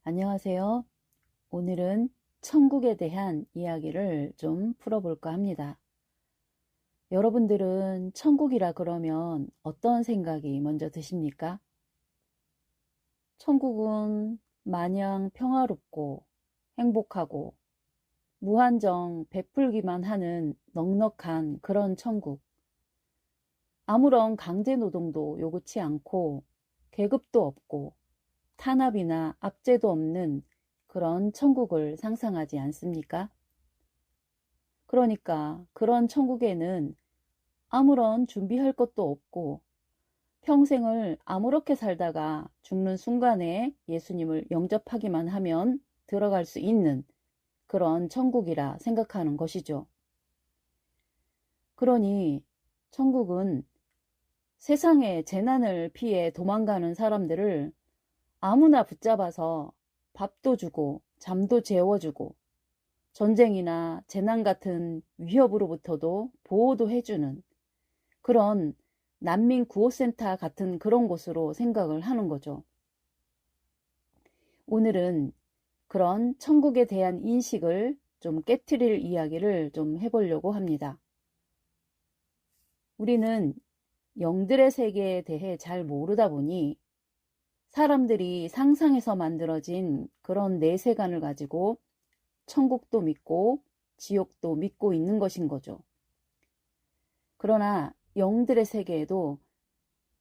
안녕하세요. 오늘은 천국에 대한 이야기를 좀 풀어볼까 합니다. 여러분들은 천국이라 그러면 어떤 생각이 먼저 드십니까? 천국은 마냥 평화롭고 행복하고 무한정 베풀기만 하는 넉넉한 그런 천국. 아무런 강제 노동도 요구치 않고 계급도 없고 탄압이나 압제도 없는 그런 천국을 상상하지 않습니까? 그러니까 그런 천국에는 아무런 준비할 것도 없고 평생을 아무렇게 살다가 죽는 순간에 예수님을 영접하기만 하면 들어갈 수 있는 그런 천국이라 생각하는 것이죠. 그러니 천국은 세상의 재난을 피해 도망가는 사람들을 아무나 붙잡아서 밥도 주고 잠도 재워주고 전쟁이나 재난 같은 위협으로부터도 보호도 해주는 그런 난민 구호센터 같은 그런 곳으로 생각을 하는 거죠. 오늘은 그런 천국에 대한 인식을 좀 깨트릴 이야기를 좀 해보려고 합니다. 우리는 영들의 세계에 대해 잘 모르다 보니 사람들이 상상해서 만들어진 그런 내세관을 가지고 천국도 믿고 지옥도 믿고 있는 것인 거죠. 그러나 영들의 세계에도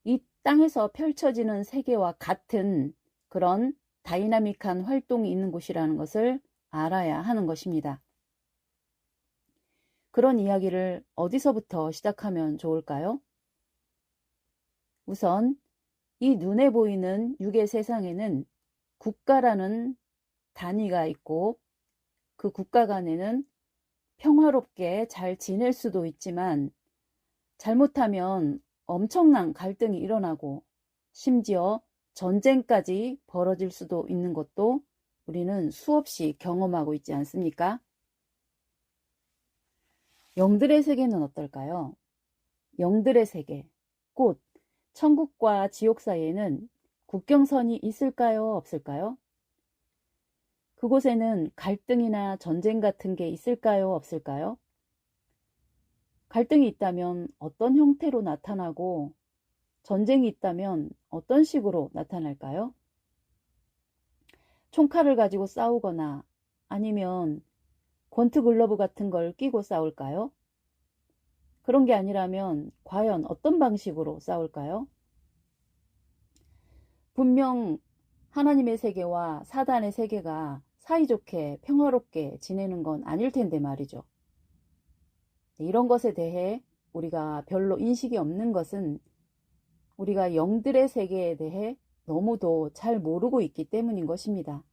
이 땅에서 펼쳐지는 세계와 같은 그런 다이나믹한 활동이 있는 곳이라는 것을 알아야 하는 것입니다. 그런 이야기를 어디서부터 시작하면 좋을까요? 우선 이 눈에 보이는 육의 세상에는 국가라는 단위가 있고 그 국가 간에는 평화롭게 잘 지낼 수도 있지만 잘못하면 엄청난 갈등이 일어나고 심지어 전쟁까지 벌어질 수도 있는 것도 우리는 수없이 경험하고 있지 않습니까? 영들의 세계는 어떨까요? 영들의 세계, 곧 천국과 지옥 사이에는 국경선이 있을까요? 없을까요? 그곳에는 갈등이나 전쟁 같은 게 있을까요? 없을까요? 갈등이 있다면 어떤 형태로 나타나고 전쟁이 있다면 어떤 식으로 나타날까요? 총칼을 가지고 싸우거나 아니면 권투글러브 같은 걸 끼고 싸울까요? 그런 게 아니라면 과연 어떤 방식으로 싸울까요? 분명 하나님의 세계와 사단의 세계가 사이좋게 평화롭게 지내는 건 아닐 텐데 말이죠. 이런 것에 대해 우리가 별로 인식이 없는 것은 우리가 영들의 세계에 대해 너무도 잘 모르고 있기 때문인 것입니다.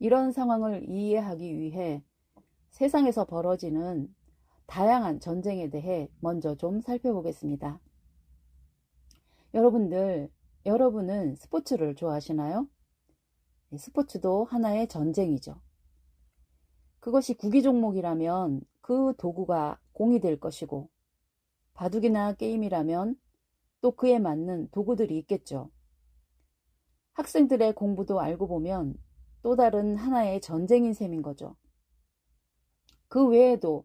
이런 상황을 이해하기 위해 세상에서 벌어지는 다양한 전쟁에 대해 먼저 좀 살펴보겠습니다. 여러분은 스포츠를 좋아하시나요? 스포츠도 하나의 전쟁이죠. 그것이 구기 종목이라면 그 도구가 공이 될 것이고 바둑이나 게임이라면 또 그에 맞는 도구들이 있겠죠. 학생들의 공부도 알고 보면 또 다른 하나의 전쟁인 셈인 거죠. 그 외에도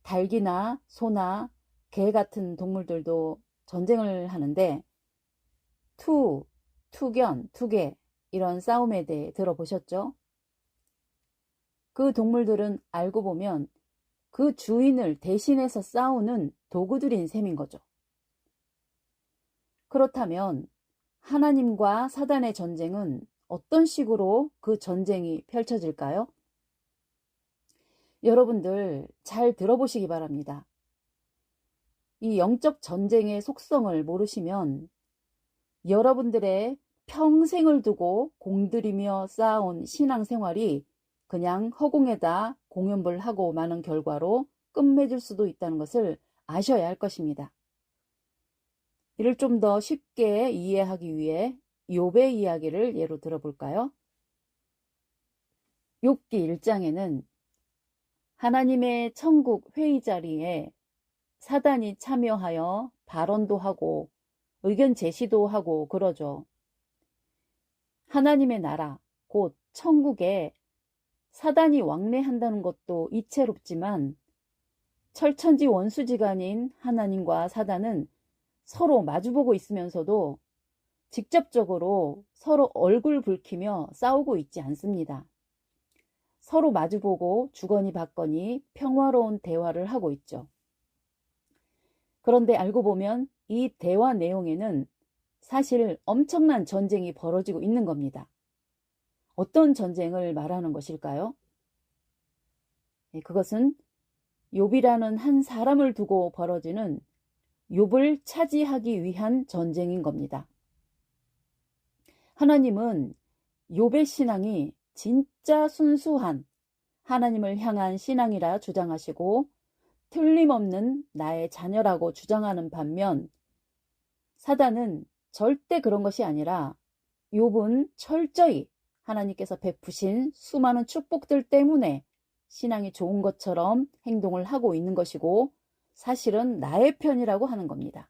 닭이나 소나 개 같은 동물들도 전쟁을 하는데 투견, 투개 이런 싸움에 대해 들어보셨죠? 그 동물들은 알고 보면 그 주인을 대신해서 싸우는 도구들인 셈인 거죠. 그렇다면 하나님과 사단의 전쟁은 어떤 식으로 그 전쟁이 펼쳐질까요? 여러분들 잘 들어보시기 바랍니다. 이 영적 전쟁의 속성을 모르시면 여러분들의 평생을 두고 공들이며 쌓아온 신앙생활이 그냥 허공에다 공연불하고 마는 결과로 끝맺을 수도 있다는 것을 아셔야 할 것입니다. 이를 좀 더 쉽게 이해하기 위해 욥의 이야기를 예로 들어볼까요? 욥기 1장에는 하나님의 천국 회의 자리에 사단이 참여하여 발언도 하고 의견 제시도 하고 그러죠. 하나님의 나라, 곧 천국에 사단이 왕래한다는 것도 이채롭지만 철천지 원수지간인 하나님과 사단은 서로 마주보고 있으면서도 직접적으로 서로 얼굴 붉히며 싸우고 있지 않습니다. 서로 마주보고 주거니 받거니 평화로운 대화를 하고 있죠. 그런데 알고 보면 이 대화 내용에는 사실 엄청난 전쟁이 벌어지고 있는 겁니다. 어떤 전쟁을 말하는 것일까요? 그것은 욥이라는 한 사람을 두고 벌어지는 욥을 차지하기 위한 전쟁인 겁니다. 하나님은 욥의 신앙이 진짜 순수한 하나님을 향한 신앙이라 주장하시고 틀림없는 나의 자녀라고 주장하는 반면 사단은 절대 그런 것이 아니라 욥은 철저히 하나님께서 베푸신 수많은 축복들 때문에 신앙이 좋은 것처럼 행동을 하고 있는 것이고 사실은 나의 편이라고 하는 겁니다.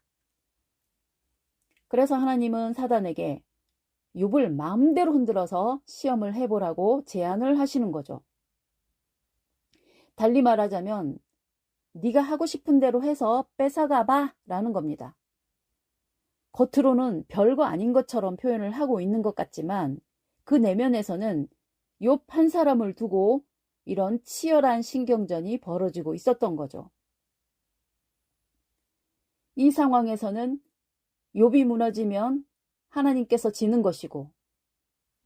그래서 하나님은 사단에게 욥을 마음대로 흔들어서 시험을 해보라고 제안을 하시는 거죠. 달리 말하자면 네가 하고 싶은 대로 해서 뺏어가봐 라는 겁니다. 겉으로는 별거 아닌 것처럼 표현을 하고 있는 것 같지만 그 내면에서는 욥 한 사람을 두고 이런 치열한 신경전이 벌어지고 있었던 거죠. 이 상황에서는 욥이 무너지면 하나님께서 지는 것이고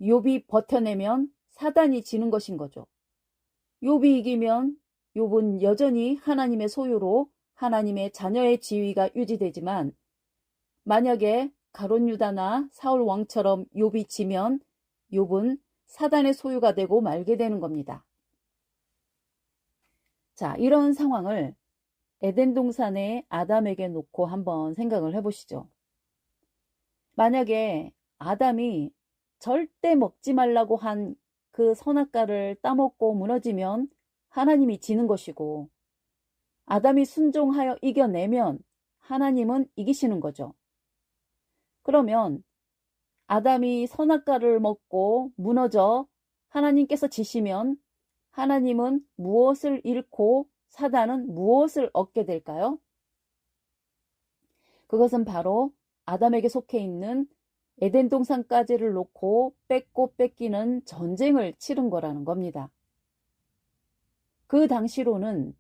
욥이 버텨내면 사단이 지는 것인 거죠. 욥이 이기면 욥은 여전히 하나님의 소유로 하나님의 자녀의 지위가 유지되지만 만약에 가룟 유다나 사울 왕처럼 욥이 지면 욥은 사단의 소유가 되고 말게 되는 겁니다. 자, 이런 상황을 에덴 동산의 아담에게 놓고 한번 생각을 해보시죠. 만약에 아담이 절대 먹지 말라고 한 그 선악과를 따먹고 무너지면 하나님이 지는 것이고 아담이 순종하여 이겨내면 하나님은 이기시는 거죠. 그러면 아담이 선악과를 먹고 무너져 하나님께서 지시면 하나님은 무엇을 잃고 사단은 무엇을 얻게 될까요? 그것은 바로 아담에게 속해 있는 에덴 동산까지를 놓고 뺏고 뺏기는 전쟁을 치른 거라는 겁니다. 그 당시로는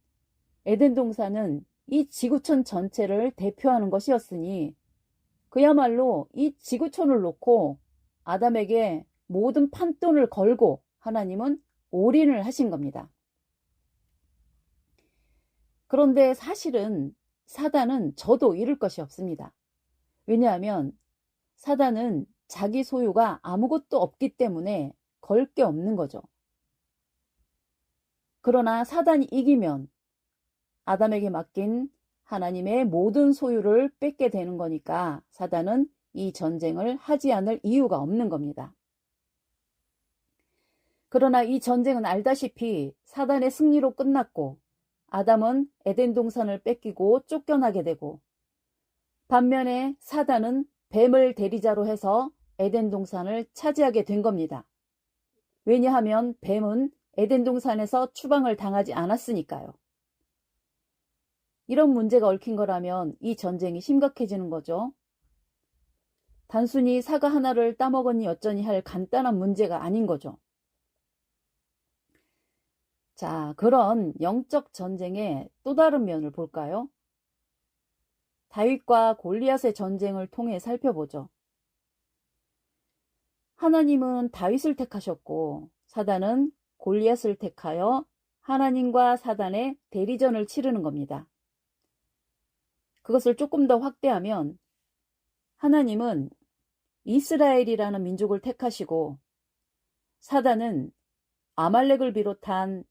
에덴 동산은 이 지구촌 전체를 대표하는 것이었으니 그야말로 이 지구촌을 놓고 아담에게 모든 판돈을 걸고 하나님은 올인을 하신 겁니다. 그런데 사실은 사단은 저도 잃을 것이 없습니다. 왜냐하면 사단은 자기 소유가 아무것도 없기 때문에 걸 게 없는 거죠. 그러나 사단이 이기면 아담에게 맡긴 하나님의 모든 소유를 뺏게 되는 거니까 사단은 이 전쟁을 하지 않을 이유가 없는 겁니다. 그러나 이 전쟁은 알다시피 사단의 승리로 끝났고 아담은 에덴 동산을 뺏기고 쫓겨나게 되고 반면에 사단은 뱀을 대리자로 해서 에덴 동산을 차지하게 된 겁니다. 왜냐하면 뱀은 에덴 동산에서 추방을 당하지 않았으니까요. 이런 문제가 얽힌 거라면 이 전쟁이 심각해지는 거죠. 단순히 사과 하나를 따먹었니 어쩌니 할 간단한 문제가 아닌 거죠. 자, 그런 영적 전쟁의 또 다른 면을 볼까요? 다윗과 골리앗의 전쟁을 통해 살펴보죠. 하나님은 다윗을 택하셨고 사단은 골리앗을 택하여 하나님과 사단의 대리전을 치르는 겁니다. 그것을 조금 더 확대하면 하나님은 이스라엘이라는 민족을 택하시고 사단은 아말렉을 비롯한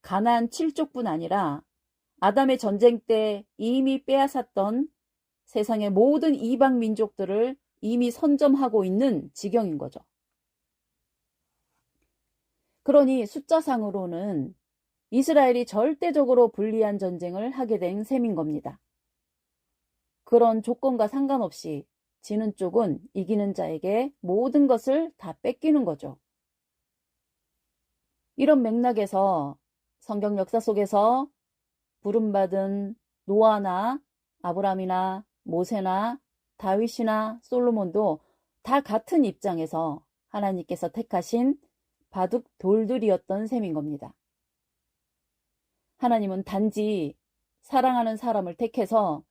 가나안 7족뿐 아니라 아담의 전쟁 때 이미 빼앗았던 세상의 모든 이방 민족들을 이미 선점하고 있는 지경인 거죠. 그러니 숫자상으로는 이스라엘이 절대적으로 불리한 전쟁을 하게 된 셈인 겁니다. 그런 조건과 상관없이 지는 쪽은 이기는 자에게 모든 것을 다 뺏기는 거죠. 이런 맥락에서 성경 역사 속에서 부름받은 노아나 아브라함이나 모세나 다윗이나 솔로몬도 다 같은 입장에서 하나님께서 택하신 바둑 돌들이었던 셈인 겁니다. 하나님은 단지 사랑하는 사람을 택해서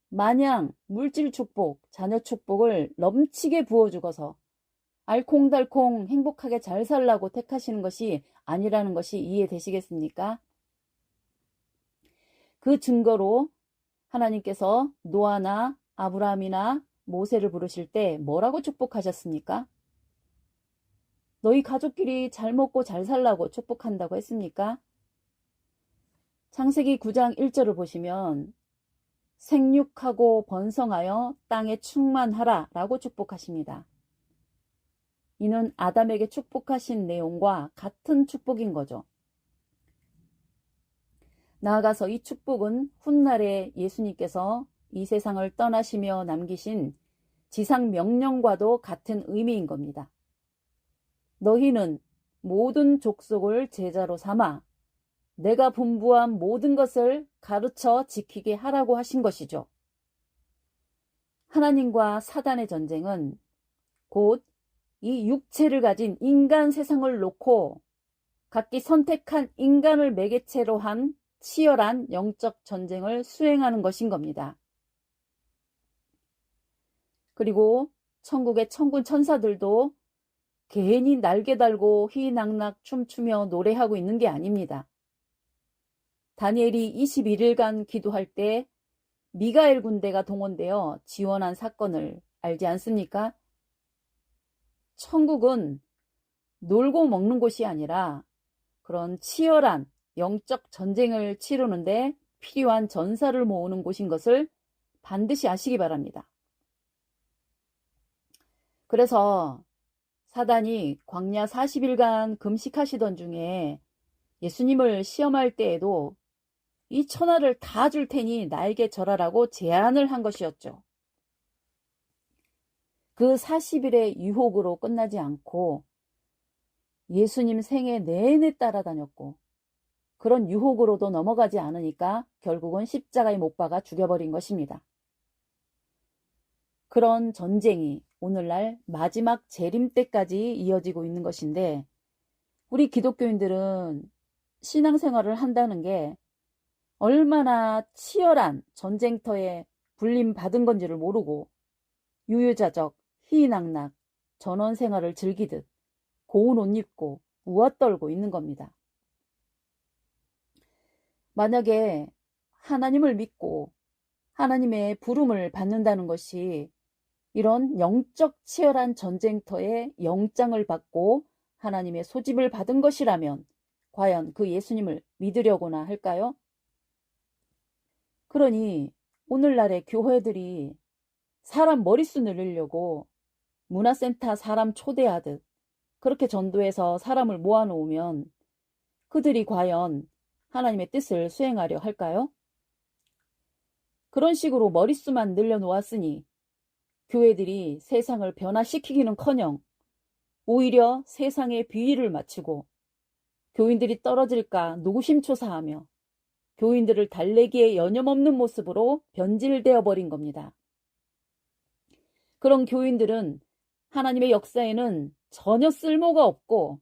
마냥 물질 축복, 자녀 축복을 넘치게 부어주고서 알콩달콩 행복하게 잘 살라고 택하시는 것이 아니라는 것이 이해되시겠습니까? 그 증거로 하나님께서 노아나 아브라함이나 모세를 부르실 때 뭐라고 축복하셨습니까? 너희 가족끼리 잘 먹고 잘 살라고 축복한다고 했습니까? 창세기 9장 1절을 보시면 생육하고 번성하여 땅에 충만하라 라고 축복하십니다. 이는 아담에게 축복하신 내용과 같은 축복인 거죠. 나아가서 이 축복은 훗날에 예수님께서 이 세상을 떠나시며 남기신 지상 명령과도 같은 의미인 겁니다. 너희는 모든 족속을 제자로 삼아 내가 분부한 모든 것을 가르쳐 지키게 하라고 하신 것이죠. 하나님과 사단의 전쟁은 곧 이 육체를 가진 인간 세상을 놓고 각기 선택한 인간을 매개체로 한 치열한 영적 전쟁을 수행하는 것인 겁니다. 그리고 천국의 천군 천사들도 괜히 날개 달고 희낙낙 춤추며 노래하고 있는 게 아닙니다. 다니엘이 21일간 기도할 때 미가엘 군대가 동원되어 지원한 사건을 알지 않습니까? 천국은 놀고 먹는 곳이 아니라 그런 치열한 영적 전쟁을 치르는데 필요한 전사를 모으는 곳인 것을 반드시 아시기 바랍니다. 그래서 사단이 광야 40일간 금식하시던 중에 예수님을 시험할 때에도 이 천하를 다 줄 테니 나에게 절하라고 제안을 한 것이었죠. 그 40일의 유혹으로 끝나지 않고 예수님 생애 내내 따라다녔고 그런 유혹으로도 넘어가지 않으니까 결국은 십자가에 못 박아 죽여버린 것입니다. 그런 전쟁이 오늘날 마지막 재림 때까지 이어지고 있는 것인데 우리 기독교인들은 신앙생활을 한다는 게 얼마나 치열한 전쟁터에 불림받은 건지를 모르고 유유자적, 희희낙낙 전원생활을 즐기듯 고운 옷 입고 우아떨고 있는 겁니다. 만약에 하나님을 믿고 하나님의 부름을 받는다는 것이 이런 영적 치열한 전쟁터에 영장을 받고 하나님의 소집을 받은 것이라면 과연 그 예수님을 믿으려고나 할까요? 그러니 오늘날의 교회들이 사람 머릿수 늘리려고 문화센터 사람 초대하듯 그렇게 전도해서 사람을 모아놓으면 그들이 과연 하나님의 뜻을 수행하려 할까요? 그런 식으로 머릿수만 늘려놓았으니 교회들이 세상을 변화시키기는커녕 오히려 세상의 비위를 맞추고 교인들이 떨어질까 노심초사하며 교인들을 달래기에 여념없는 모습으로 변질되어 버린 겁니다. 그런 교인들은 하나님의 역사에는 전혀 쓸모가 없고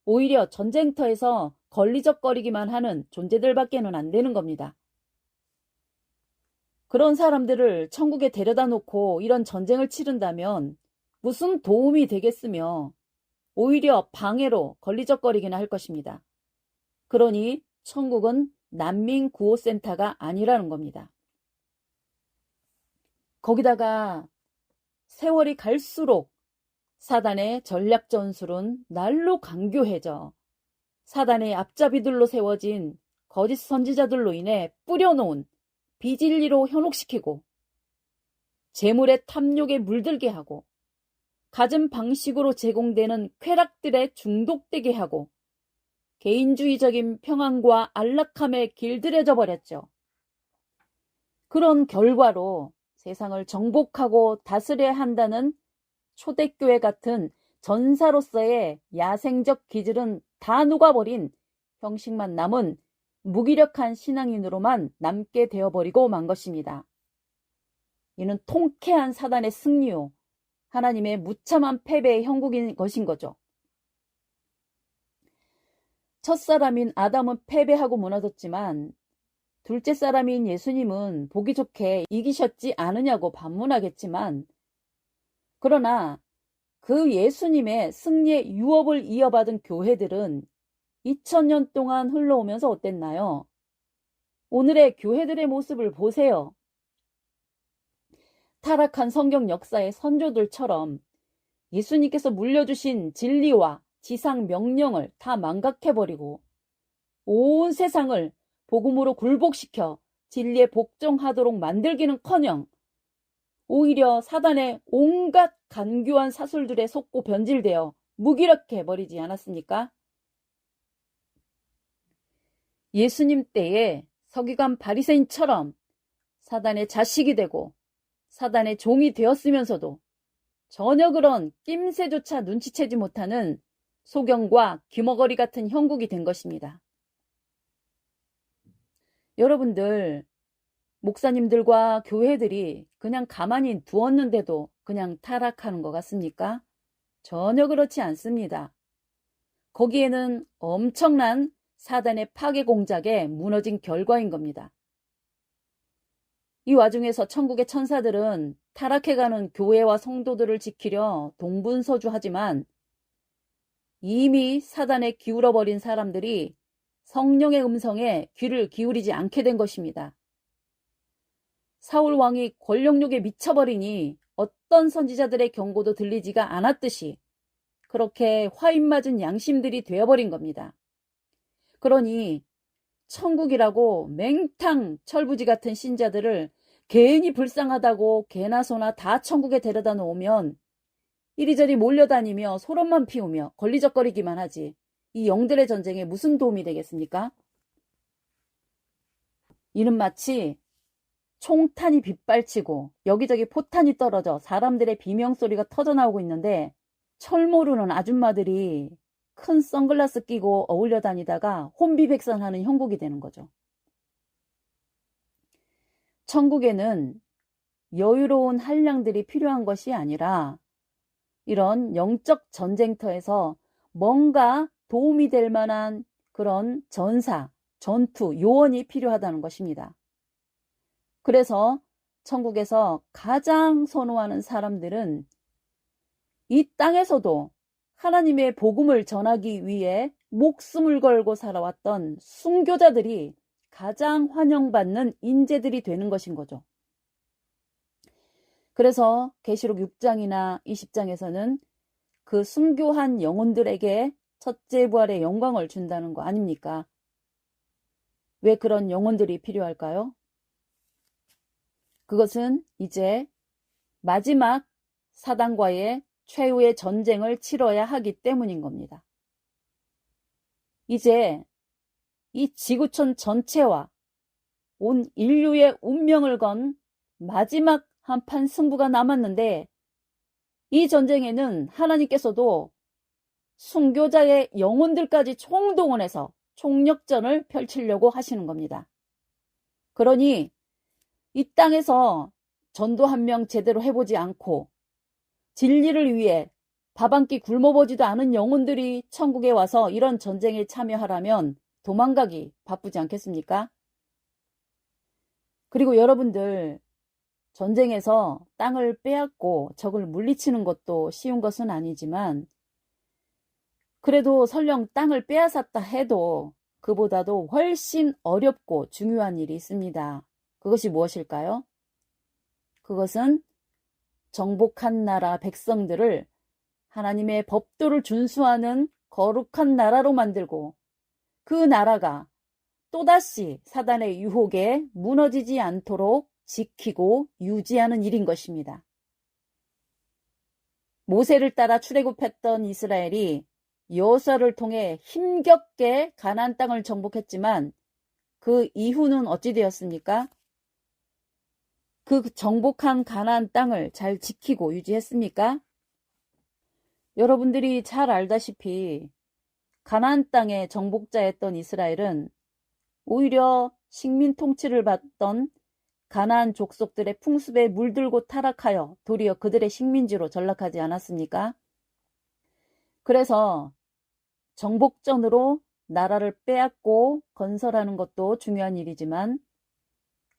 오히려 전쟁터에서 걸리적거리기만 하는 존재들밖에는 안 되는 겁니다. 그런 사람들을 천국에 데려다 놓고 이런 전쟁을 치른다면 무슨 도움이 되겠으며 오히려 방해로 걸리적거리기나 할 것입니다. 그러니 천국은 난민구호센터가 아니라는 겁니다. 거기다가 세월이 갈수록 사단의 전략 전술은 날로 강교해져 사단의 앞잡이들로 세워진 거짓 선지자들로 인해 뿌려놓은 비진리로 현혹시키고 재물의 탐욕에 물들게 하고 갖은 방식으로 제공되는 쾌락들에 중독되게 하고 개인주의적인 평안과 안락함에 길들여져 버렸죠. 그런 결과로 세상을 정복하고 다스려야 한다는 초대교회 같은 전사로서의 야생적 기질은 다 녹아버린 형식만 남은 무기력한 신앙인으로만 남게 되어버리고 만 것입니다. 이는 통쾌한 사단의 승리요, 하나님의 무참한 패배의 형국인 것인 거죠. 첫사람인 아담은 패배하고 무너졌지만 둘째 사람인 예수님은 보기 좋게 이기셨지 않으냐고 반문하겠지만, 그러나 그 예수님의 승리의 유업을 이어받은 교회들은 2000년 동안 흘러오면서 어땠나요? 오늘의 교회들의 모습을 보세요. 타락한 성경 역사의 선조들처럼 예수님께서 물려주신 진리와 지상 명령을 다 망각해버리고 온 세상을 복음으로 굴복시켜 진리에 복종하도록 만들기는커녕 오히려 사단의 온갖 간교한 사술들에 속고 변질되어 무기력해 버리지 않았습니까? 예수님 때에 서기관 바리새인처럼 사단의 자식이 되고 사단의 종이 되었으면서도 전혀 그런 낌새조차 눈치채지 못하는 소경과 귀머거리 같은 형국이 된 것입니다. 여러분들, 목사님들과 교회들이 그냥 가만히 두었는데도 그냥 타락하는 것 같습니까? 전혀 그렇지 않습니다. 거기에는 엄청난 사단의 파괴 공작에 무너진 결과인 겁니다. 이 와중에서 천국의 천사들은 타락해가는 교회와 성도들을 지키려 동분서주하지만 이미 사단에 기울어버린 사람들이 성령의 음성에 귀를 기울이지 않게 된 것입니다. 사울 왕이 권력욕에 미쳐버리니 어떤 선지자들의 경고도 들리지가 않았듯이 그렇게 화인맞은 양심들이 되어버린 겁니다. 그러니 천국이라고 맹탕 철부지 같은 신자들을 괜히 불쌍하다고 개나 소나 다 천국에 데려다 놓으면 이리저리 몰려다니며 소란만 피우며 걸리적거리기만 하지 이 영들의 전쟁에 무슨 도움이 되겠습니까? 이는 마치 총탄이 빗발치고 여기저기 포탄이 떨어져 사람들의 비명소리가 터져나오고 있는데 철 모르는 아줌마들이 큰 선글라스 끼고 어울려 다니다가 혼비백산하는 형국이 되는 거죠. 천국에는 여유로운 한량들이 필요한 것이 아니라 이런 영적 전쟁터에서 뭔가 도움이 될 만한 그런 전사, 전투, 요원이 필요하다는 것입니다. 그래서 천국에서 가장 선호하는 사람들은 이 땅에서도 하나님의 복음을 전하기 위해 목숨을 걸고 살아왔던 순교자들이 가장 환영받는 인재들이 되는 것인 거죠. 그래서 계시록 6장이나 20장에서는 그 순교한 영혼들에게 첫째 부활의 영광을 준다는 거 아닙니까? 왜 그런 영혼들이 필요할까요? 그것은 이제 마지막 사단과의 최후의 전쟁을 치러야 하기 때문인 겁니다. 이제 이 지구촌 전체와 온 인류의 운명을 건 마지막 한판 승부가 남았는데 이 전쟁에는 하나님께서도 순교자의 영혼들까지 총동원해서 총력전을 펼치려고 하시는 겁니다. 그러니 이 땅에서 전도 한 명 제대로 해보지 않고 진리를 위해 밥 한 끼 굶어보지도 않은 영혼들이 천국에 와서 이런 전쟁에 참여하라면 도망가기 바쁘지 않겠습니까? 그리고 여러분들, 전쟁에서 땅을 빼앗고 적을 물리치는 것도 쉬운 것은 아니지만 그래도 설령 땅을 빼앗았다 해도 그보다도 훨씬 어렵고 중요한 일이 있습니다. 그것이 무엇일까요? 그것은 정복한 나라 백성들을 하나님의 법도를 준수하는 거룩한 나라로 만들고 그 나라가 또다시 사단의 유혹에 무너지지 않도록 지키고 유지하는 일인 것입니다. 모세를 따라 출애굽했던 이스라엘이 여호수아를 통해 힘겹게 가나안 땅을 정복했지만 그 이후는 어찌 되었습니까? 그 정복한 가나안 땅을 잘 지키고 유지했습니까? 여러분들이 잘 알다시피 가나안 땅의 정복자였던 이스라엘은 오히려 식민 통치를 받던 가나안 족속들의 풍습에 물들고 타락하여 도리어 그들의 식민지로 전락하지 않았습니까? 그래서 정복전으로 나라를 빼앗고 건설하는 것도 중요한 일이지만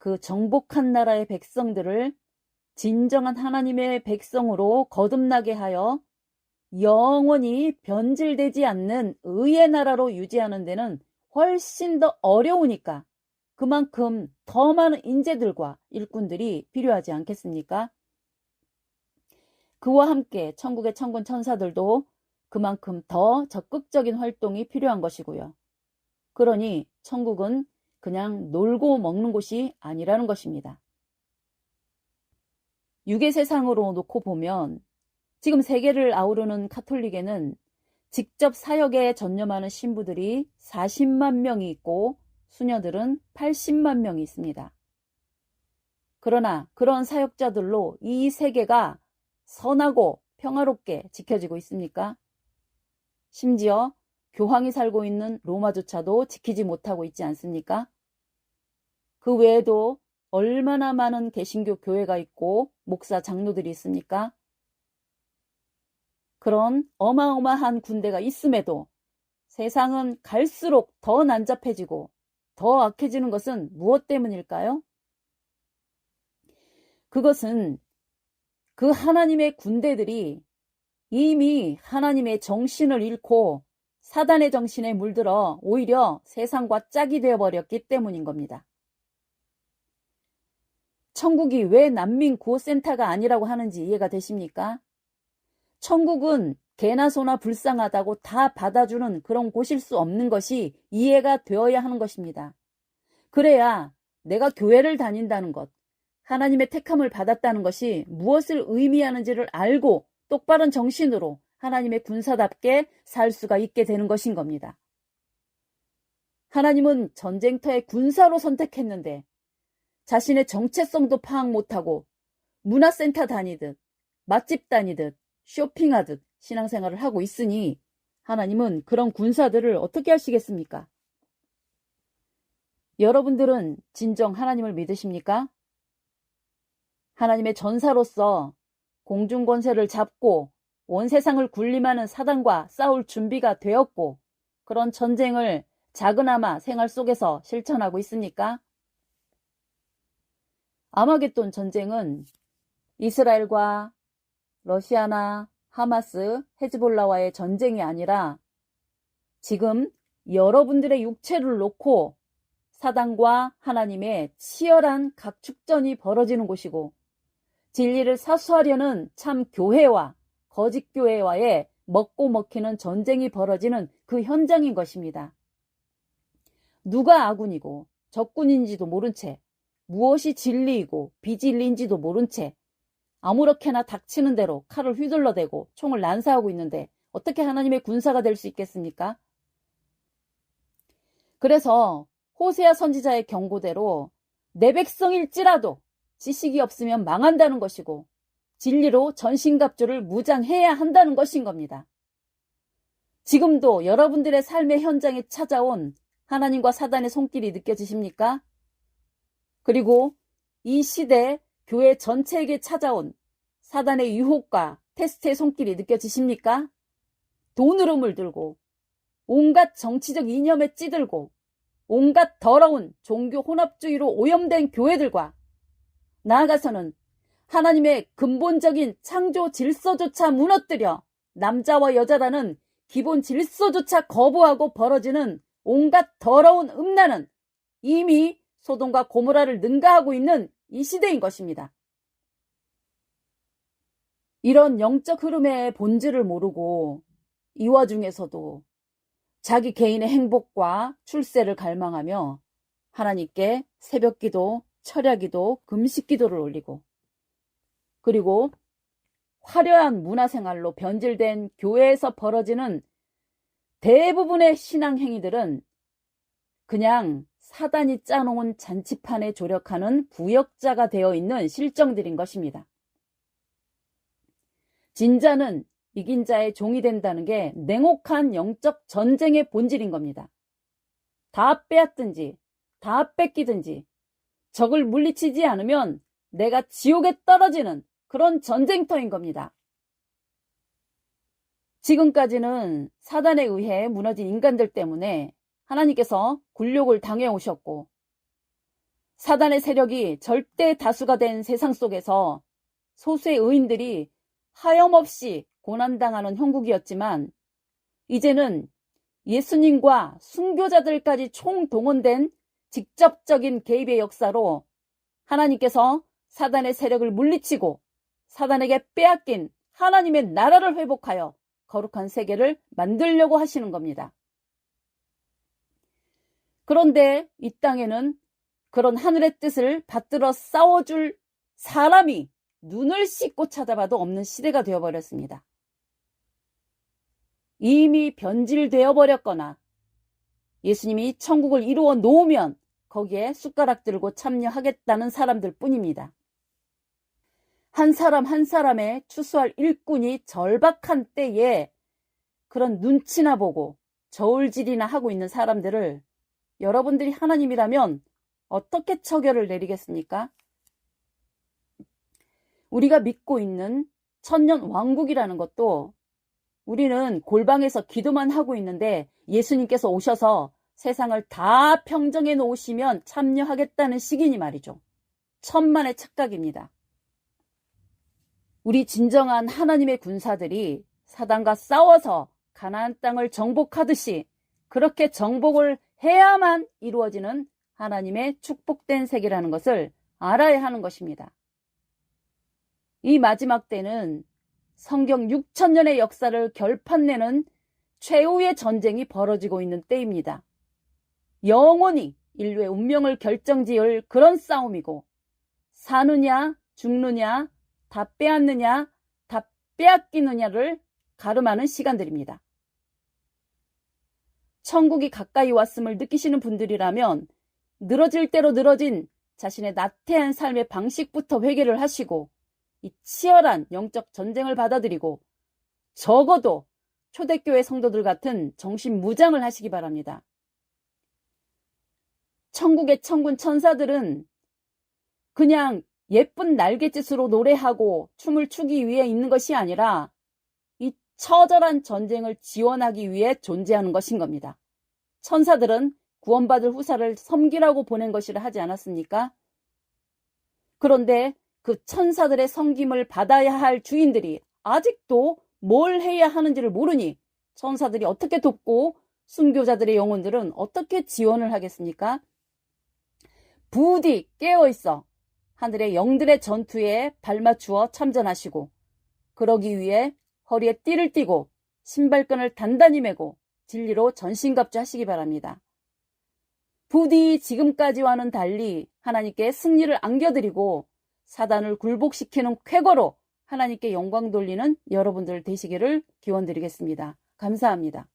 그 정복한 나라의 백성들을 진정한 하나님의 백성으로 거듭나게 하여 영원히 변질되지 않는 의의 나라로 유지하는 데는 훨씬 더 어려우니까 그만큼 더 많은 인재들과 일꾼들이 필요하지 않겠습니까? 그와 함께 천국의 천군 천사들도 그만큼 더 적극적인 활동이 필요한 것이고요. 그러니 천국은 그냥 놀고 먹는 곳이 아니라는 것입니다. 육의 세상으로 놓고 보면 지금 세계를 아우르는 카톨릭에는 직접 사역에 전념하는 신부들이 40만 명이 있고 수녀들은 80만 명이 있습니다. 그러나 그런 사역자들로 이 세계가 선하고 평화롭게 지켜지고 있습니까? 심지어 교황이 살고 있는 로마조차도 지키지 못하고 있지 않습니까? 그 외에도 얼마나 많은 개신교 교회가 있고 목사 장로들이 있습니까? 그런 어마어마한 군대가 있음에도 세상은 갈수록 더 난잡해지고 더 악해지는 것은 무엇 때문일까요? 그것은 그 하나님의 군대들이 이미 하나님의 정신을 잃고 사단의 정신에 물들어 오히려 세상과 짝이 되어버렸기 때문인 겁니다. 천국이 왜 난민 구호센터가 아니라고 하는지 이해가 되십니까? 천국은 개나 소나 불쌍하다고 다 받아주는 그런 곳일 수 없는 것이 이해가 되어야 하는 것입니다. 그래야 내가 교회를 다닌다는 것, 하나님의 택함을 받았다는 것이 무엇을 의미하는지를 알고 똑바른 정신으로 하나님의 군사답게 살 수가 있게 되는 것인 겁니다. 하나님은 전쟁터의 군사로 선택했는데 자신의 정체성도 파악 못하고 문화센터 다니듯 맛집 다니듯 쇼핑하듯 신앙생활을 하고 있으니 하나님은 그런 군사들을 어떻게 하시겠습니까? 여러분들은 진정 하나님을 믿으십니까? 하나님의 전사로서 공중권세를 잡고 온 세상을 군림하는 사단과 싸울 준비가 되었고 그런 전쟁을 작은아마 생활 속에서 실천하고 있습니까? 아마겟돈 전쟁은 이스라엘과 러시아나 하마스, 헤즈볼라와의 전쟁이 아니라 지금 여러분들의 육체를 놓고 사단과 하나님의 치열한 각축전이 벌어지는 곳이고 진리를 사수하려는 참 교회와 거짓 교회와의 먹고 먹히는 전쟁이 벌어지는 그 현장인 것입니다. 누가 아군이고 적군인지도 모른 채 무엇이 진리이고 비진리인지도 모른 채 아무렇게나 닥치는 대로 칼을 휘둘러대고 총을 난사하고 있는데 어떻게 하나님의 군사가 될 수 있겠습니까? 그래서 호세아 선지자의 경고대로 내 백성일지라도 지식이 없으면 망한다는 것이고 진리로 전신갑주를 무장해야 한다는 것인 겁니다. 지금도 여러분들의 삶의 현장에 찾아온 하나님과 사단의 손길이 느껴지십니까? 그리고 이 시대 교회 전체에게 찾아온 사단의 유혹과 테스트의 손길이 느껴지십니까? 돈으로 물들고 온갖 정치적 이념에 찌들고 온갖 더러운 종교 혼합주의로 오염된 교회들과 나아가서는 하나님의 근본적인 창조 질서조차 무너뜨려 남자와 여자라는 기본 질서조차 거부하고 벌어지는 온갖 더러운 음란은 이미 소돔과 고모라를 능가하고 있는 이 시대인 것입니다. 이런 영적 흐름의 본질을 모르고 이 와중에서도 자기 개인의 행복과 출세를 갈망하며 하나님께 새벽기도, 철야기도, 금식기도를 올리고 그리고 화려한 문화생활로 변질된 교회에서 벌어지는 대부분의 신앙행위들은 그냥 사단이 짜놓은 잔치판에 조력하는 부역자가 되어 있는 실정들인 것입니다. 진자는 이긴 자의 종이 된다는 게 냉혹한 영적 전쟁의 본질인 겁니다. 다 빼앗든지 다 뺏기든지 적을 물리치지 않으면 내가 지옥에 떨어지는 그런 전쟁터인 겁니다. 지금까지는 사단에 의해 무너진 인간들 때문에 하나님께서 굴욕을 당해오셨고 사단의 세력이 절대 다수가 된 세상 속에서 소수의 의인들이 하염없이 고난당하는 형국이었지만 이제는 예수님과 순교자들까지 총동원된 직접적인 개입의 역사로 하나님께서 사단의 세력을 물리치고 사단에게 빼앗긴 하나님의 나라를 회복하여 거룩한 세계를 만들려고 하시는 겁니다. 그런데 이 땅에는 그런 하늘의 뜻을 받들어 싸워줄 사람이 눈을 씻고 찾아봐도 없는 시대가 되어버렸습니다. 이미 변질되어 버렸거나 예수님이 천국을 이루어 놓으면 거기에 숟가락 들고 참여하겠다는 사람들 뿐입니다. 한 사람 한 사람의 추수할 일꾼이 절박한 때에 그런 눈치나 보고 저울질이나 하고 있는 사람들을 여러분들이 하나님이라면 어떻게 처결을 내리겠습니까? 우리가 믿고 있는 천년 왕국이라는 것도 우리는 골방에서 기도만 하고 있는데 예수님께서 오셔서 세상을 다 평정해 놓으시면 참여하겠다는 시기니 말이죠. 천만의 착각입니다. 우리 진정한 하나님의 군사들이 사단과 싸워서 가나안 땅을 정복하듯이 그렇게 정복을 해야만 이루어지는 하나님의 축복된 세계라는 것을 알아야 하는 것입니다. 이 마지막 때는 성경 6,000년의 역사를 결판내는 최후의 전쟁이 벌어지고 있는 때입니다. 영원히 인류의 운명을 결정지을 그런 싸움이고 사느냐 죽느냐 다 빼앗느냐 다 빼앗기느냐를 가름하는 시간들입니다. 천국이 가까이 왔음을 느끼시는 분들이라면 늘어질 대로 늘어진 자신의 나태한 삶의 방식부터 회개를 하시고 이 치열한 영적 전쟁을 받아들이고 적어도 초대교회 성도들 같은 정신무장을 하시기 바랍니다. 천국의 천군 천사들은 그냥 예쁜 날갯짓으로 노래하고 춤을 추기 위해 있는 것이 아니라 이 처절한 전쟁을 지원하기 위해 존재하는 것인 겁니다. 천사들은 구원받을 후사를 섬기라고 보낸 것이라 하지 않았습니까? 그런데 그 천사들의 섬김을 받아야 할 주인들이 아직도 뭘 해야 하는지를 모르니 천사들이 어떻게 돕고 순교자들의 영혼들은 어떻게 지원을 하겠습니까? 부디 깨어있어 하늘의 영들의 전투에 발맞추어 참전하시고 그러기 위해 허리에 띠를 띠고 신발끈을 단단히 매고 진리로 전신갑주하시기 바랍니다. 부디 지금까지와는 달리 하나님께 승리를 안겨드리고 사단을 굴복시키는 쾌거로 하나님께 영광 돌리는 여러분들 되시기를 기원드리겠습니다. 감사합니다.